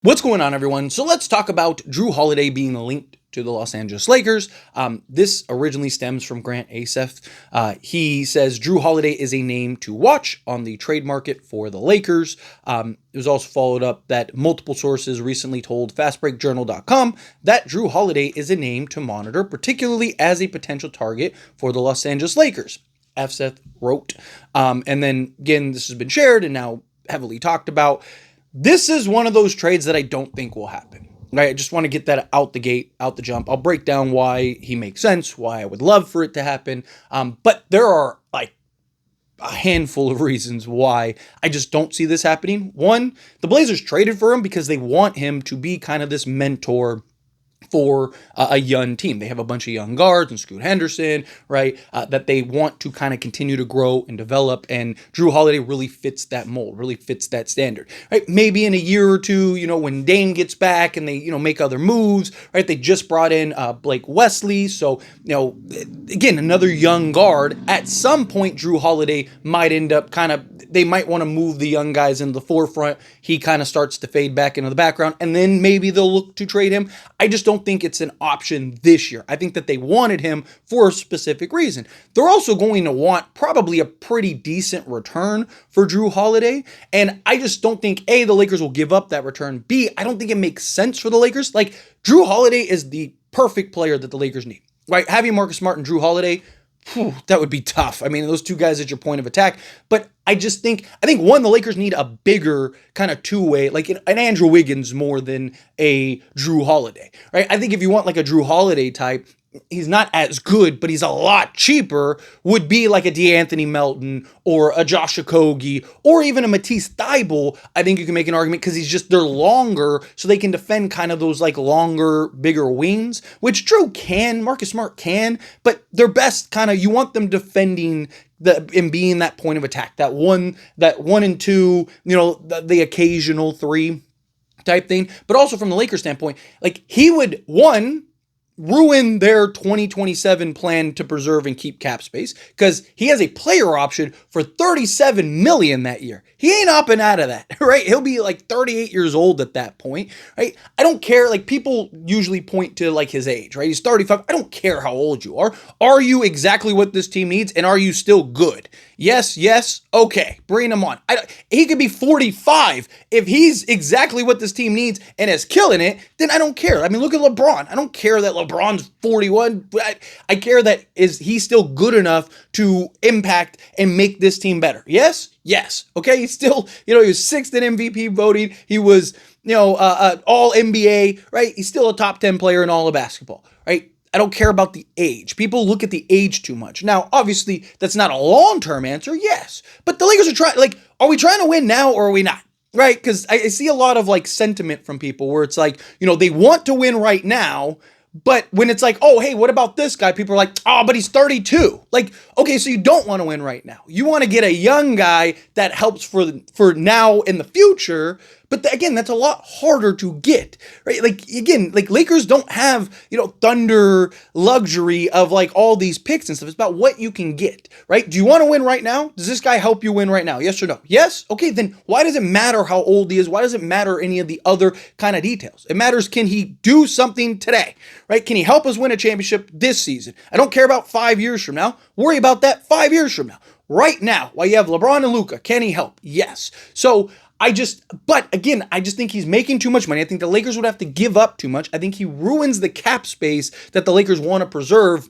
What's going on, everyone? So let's talk about Jrue Holiday being linked to the Los Angeles Lakers. This originally stems from Grant Asef. He says Jrue Holiday is a name to watch on the trade market for the Lakers. It was also followed up that multiple sources recently told FastBreakJournal.com that Jrue Holiday is a name to monitor, particularly as a potential target for the Los Angeles Lakers. Asef wrote. And then again, this has been shared and now heavily talked about. This is one of those trades that I don't think will happen. Right? I just want to get that out the gate, out the jump. I'll break down why he makes sense, why I would love for it to happen. But there are like a handful of reasons why I just don't see this happening. One, the Blazers traded for him because they want him to be kind of this mentor for a young team. They have a bunch of young guards and Scoot Henderson, right, that they want to kind of continue to grow and develop, and Jrue Holiday really fits that mold, really fits that standard, right? Maybe in a year or two, when Dame gets back and they, make other moves, right? They just brought in Blake Wesley, so, again, another young guard. At some point, Jrue Holiday might end up they might want to move the young guys into the forefront. He kind of starts to fade back into the background, and then maybe they'll look to trade him. I just don't think it's an option this year. I think that they wanted him for a specific reason. They're also going to want probably a pretty decent return for Jrue Holiday, and I just don't think, A, the Lakers will give up that return. B, I don't think it makes sense for the Lakers. Like, Jrue Holiday is the perfect player that the Lakers need, right? Having Marcus Smart and Jrue Holiday, that would be tough. I mean, those two guys at your point of attack. But I think one, the Lakers need a bigger kind of two-way, like an Andrew Wiggins more than a Jrue Holiday, right? I think if you want like a Jrue Holiday type, he's not as good, but he's a lot cheaper, would be like a DeAnthony Melton or a Josh Okogie or even a Matisse Thybulle. I think you can make an argument because they're longer, so they can defend kind of those like longer, bigger wings, which Jrue can, Marcus Smart can, but they're best kind of, you want them defending and being that point of attack, that one and two, the occasional three type thing. But also from the Lakers standpoint, like he would, ruin their 2027 plan to preserve and keep cap space because he has a player option for $37 million that year. He ain't opting out of that, right? He'll be like 38 years old at that point, right? I don't care. Like people usually point to like his age, right? He's 35. I don't care how old you are. Are you exactly what this team needs? And are you still good? Yes. Okay. Bring him on. He could be 45. If he's exactly what this team needs and is killing it, then I don't care. I mean, look at LeBron. I don't care that LeBron's 41, but I care that he's still good enough to impact and make this team better. Yes. Okay. He's still, he was sixth in MVP voting. He was, all NBA, right? He's still a top 10 player in all of basketball, right? I don't care about the age. People look at the age too much. Now, obviously, that's not a long-term answer, yes. But the Lakers are trying, are we trying to win now or are we not? Right? Because I see a lot of, sentiment from people where it's like, they want to win right now, but when it's like, oh, hey, what about this guy? People are like, oh, but he's 32. Like, okay, so you don't want to win right now. You want to get a young guy that helps for now in the future. But again, that's a lot harder to get, right? Lakers don't have, thunder luxury of all these picks and stuff. It's about what you can get, right? Do you want to win right now? Does this guy help you win right now? Yes or no? Yes? Okay, then why does it matter how old he is? Why does it matter any of the other kind of details? It matters, can he do something today, right? Can he help us win a championship this season? I don't care about 5 years from now. Worry about that 5 years from now. Right now, while you have LeBron and Luka, can he help? Yes. So, but again, I just think he's making too much money. I think the Lakers would have to give up too much. I think he ruins the cap space that the Lakers want to preserve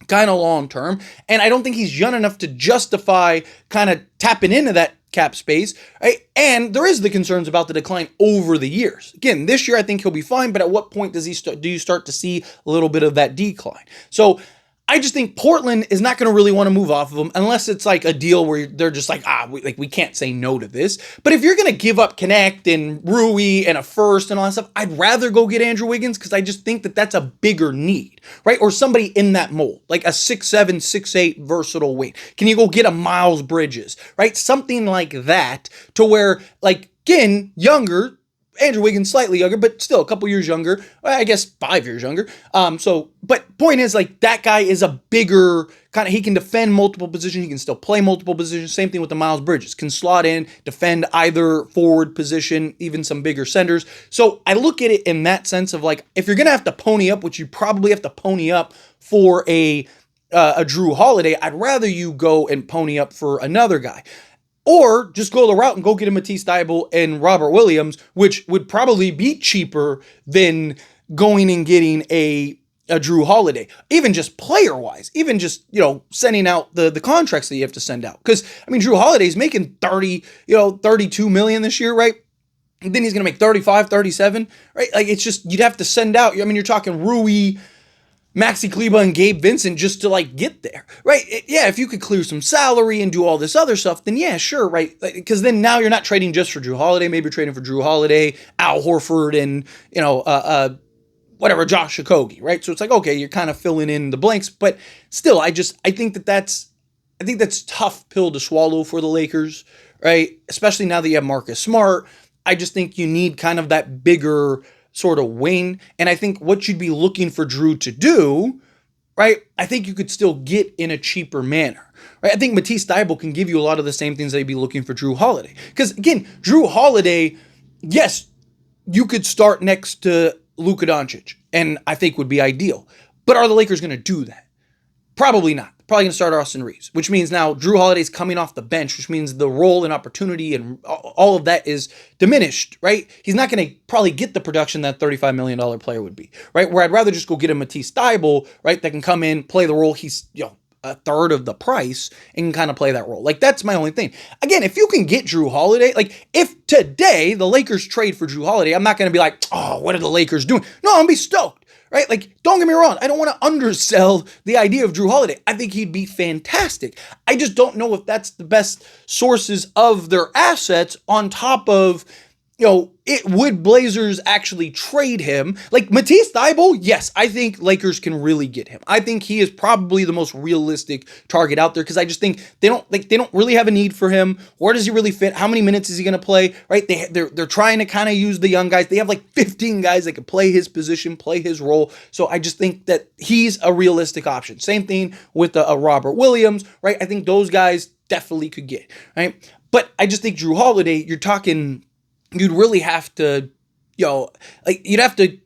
kind of long term. And I don't think he's young enough to justify kind of tapping into that cap space, right? And there is the concerns about the decline over the years. Again, this year I think he'll be fine, but at what point do you start to see a little bit of that decline? So I just think Portland is not going to really want to move off of him unless it's like a deal where they're just like, we can't say no to this. But if you're going to give up Connect and Rui and a first and all that stuff, I'd rather go get Andrew Wiggins because I just think that that's a bigger need, right? Or somebody in that mold, like a 6'7", 6'8" versatile wing. Can you go get a Miles Bridges, right? Something like that to where, again, younger, Andrew Wiggins slightly younger, but still a couple years younger. I guess 5 years younger. But point is, like, that guy is a bigger kind of, he can defend multiple positions. He can still play multiple positions. Same thing with the Miles Bridges. Can slot in, defend either forward position, even some bigger centers. So I look at it in that sense of, like, if you're going to have to pony up, which you probably have to pony up for a Jrue Holiday, I'd rather you go and pony up for another guy. Or just go the route and go get a Matisse Thybulle and Robert Williams, which would probably be cheaper than going and getting a Jrue Holiday. Even just player-wise. Even just, sending out the contracts that you have to send out. Because, Jrue Holiday's making 32 million this year, right? And then he's going to make 35, 37, right? Like, it's just, you'd have to send out, you're talking Rui, Maxi Kleber, and Gabe Vincent just to, like, get there, right? If you could clear some salary and do all this other stuff, then yeah, sure, right? Because then now you're not trading just for Jrue Holiday. Maybe you're trading for Jrue Holiday, Al Horford, and, Josh Okogie, right? So it's like, okay, you're kind of filling in the blanks, but still, I think that's tough pill to swallow for the Lakers, right? Especially now that you have Marcus Smart. I just think you need kind of that bigger sort of wing. And I think what you'd be looking for Jrue to do, right, I think you could still get in a cheaper manner. Right? I think Matisse Thybulle can give you a lot of the same things they'd be looking for Jrue Holiday. Because, again, Jrue Holiday, yes, you could start next to Luka Doncic, and I think would be ideal. But are the Lakers going to do that? Probably not. Probably going to start Austin Reeves, which means now Jrue Holiday's coming off the bench, which means the role and opportunity and all of that is diminished, right? He's not going to probably get the production that $35 million player would be, right? Where I'd rather just go get a Matisse Thybulle, right, that can come in, play the role. He's, a third of the price and can kind of play that role. Like, that's my only thing. Again, if you can get Jrue Holiday, like, if today the Lakers trade for Jrue Holiday, I'm not going to be like, oh, what are the Lakers doing? No, I'm going to be stoked. Right? Like, don't get me wrong. I don't want to undersell the idea of Jrue Holiday. I think he'd be fantastic. I just don't know if that's the best sources of their assets on top of, would Blazers actually trade him? Like, Matisse Thybulle, yes, I think Lakers can really get him. I think he is probably the most realistic target out there because I just think they don't really have a need for him. Where does he really fit? How many minutes is he going to play? Right? They're trying to kind of use the young guys. They have like 15 guys that can play his position, play his role. So I just think that he's a realistic option. Same thing with a Robert Williams, right? I think those guys definitely could get, right? But I just think Jrue Holiday, you're talking, you'd really have to, you'd have to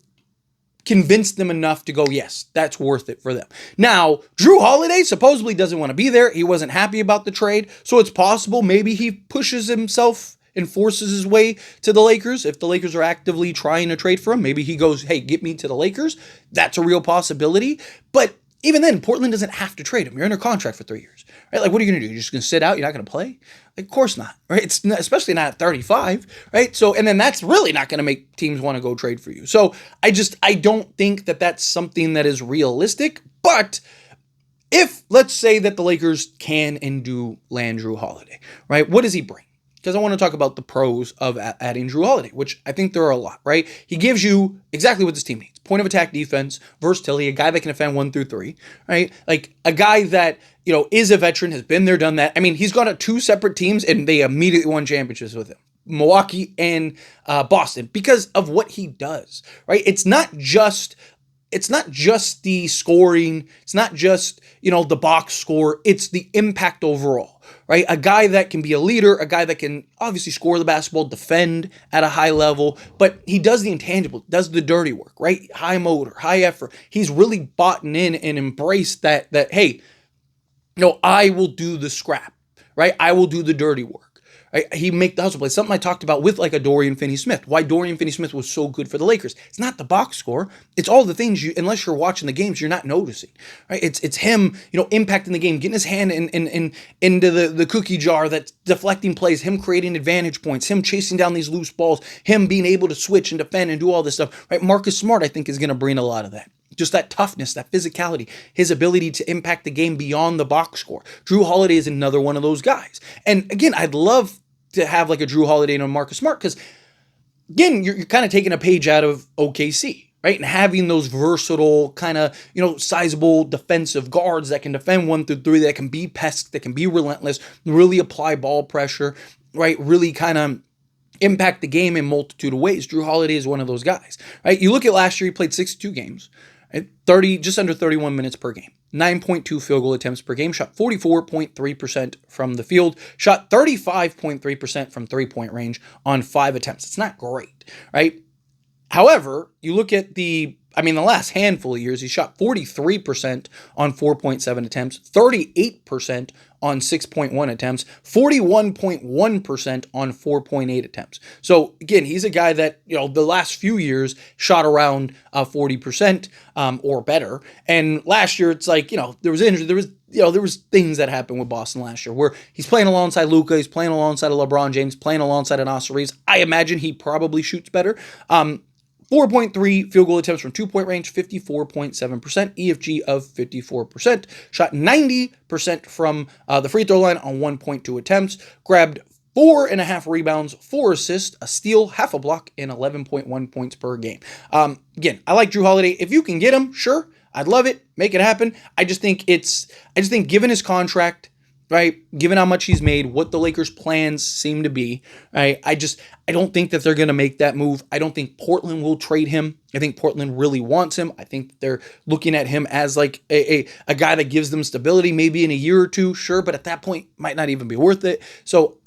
convince them enough to go, yes, that's worth it for them. Now, Jrue Holiday supposedly doesn't want to be there. He wasn't happy about the trade. So it's possible maybe he pushes himself and forces his way to the Lakers. If the Lakers are actively trying to trade for him, maybe he goes, hey, get me to the Lakers. That's a real possibility. But even then, Portland doesn't have to trade him. You're under contract for 3 years, right? Like, what are you going to do? You're just going to sit out? You're not going to play? Like, of course not, right? It's not, especially not at 35, right? So, and then that's really not going to make teams want to go trade for you. So I don't think that that's something that is realistic. But if, let's say that the Lakers can and do land Jrue Holiday, right? What does he bring? Because I want to talk about the pros of adding Jrue Holiday, which I think there are a lot, right? He gives you exactly what this team needs. Point of attack defense, versatility, a guy that can defend 1 through 3, right? Like a guy that, is a veteran, has been there, done that. I mean, he's gone to 2 separate teams and they immediately won championships with him. Milwaukee and Boston, because of what he does, right? It's not just the scoring. It's not just, the box score. It's the impact overall, right? A guy that can be a leader, a guy that can obviously score the basketball, defend at a high level, but he does the intangible, does the dirty work, right? High motor, high effort. He's really bought in and embraced that, hey, I will do the scrap, right? I will do the dirty work. Right? He make the hustle play. Something I talked about with like a Dorian Finney-Smith. Why Dorian Finney-Smith was so good for the Lakers. It's not the box score. It's all the things unless you're watching the games, you're not noticing. Right? It's him, impacting the game, getting his hand into the cookie jar that's deflecting plays, him creating advantage points, him chasing down these loose balls, him being able to switch and defend and do all this stuff. Right? Marcus Smart, I think, is going to bring a lot of that. Just that toughness, that physicality, his ability to impact the game beyond the box score. Jrue Holiday is another one of those guys. And again, I'd love to have like a Jrue Holiday and a Marcus Smart because, again, you're kind of taking a page out of OKC, right? And having those versatile kind of, sizable defensive guards that can defend 1 through 3, that can be pests, that can be relentless, really apply ball pressure, right? Really kind of impact the game in multitude of ways. Jrue Holiday is one of those guys, right? You look at last year, he played 62 games, right? Just under 31 minutes per game, 9.2 field goal attempts per game, shot 44.3% from the field, shot 35.3% from three-point range on 5 attempts. It's not great, right? However, you look at the last handful of years, he shot 43% on 4.7 attempts, 38% on 6.1 attempts, 41.1% on 4.8 attempts. So again, he's a guy that, the last few years shot around 40% or better. And last year, it's like, there was injury, there was things that happened with Boston last year where he's playing alongside Luka, he's playing alongside LeBron James, playing alongside an Austin Reeves. I imagine he probably shoots better. 4.3 field goal attempts from 2-point range, 54.7%, EFG of 54%, shot 90% from the free throw line on 1.2 attempts, grabbed 4.5 rebounds, 4 assists, a steal, half a block, and 11.1 points per game. Again, I like Jrue Holiday. If you can get him, sure, I'd love it. Make it happen. I just think given his contract, right, given how much he's made, what the Lakers' plans seem to be, right, I don't think that they're going to make that move. I don't think Portland will trade him. I think Portland really wants him. I think they're looking at him as like a guy that gives them stability maybe in a year or two, sure, but at that point might not even be worth it. So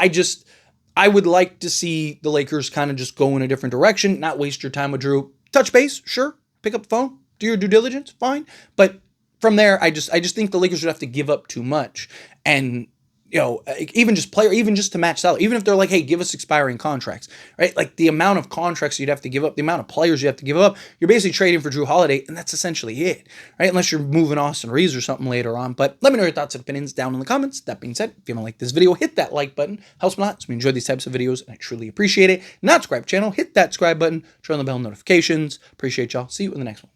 I would like to see the Lakers kind of just go in a different direction, not waste your time with Jrue. Touch base, sure, pick up the phone, do your due diligence, fine, but from there, I just think the Lakers would have to give up too much, and even just to match salary, even if they're like, hey, give us expiring contracts, right? Like the amount of contracts you'd have to give up, the amount of players you have to give up, you're basically trading for Jrue Holiday, and that's essentially it, right? Unless you're moving Austin Reeves or something later on. But let me know your thoughts and opinions down in the comments. That being said, if you don't like this video, hit that like button. Helps me a lot. So we enjoy these types of videos, and I truly appreciate it. Not subscribe to the channel, hit that subscribe button, turn on the bell notifications. Appreciate y'all. See you in the next one.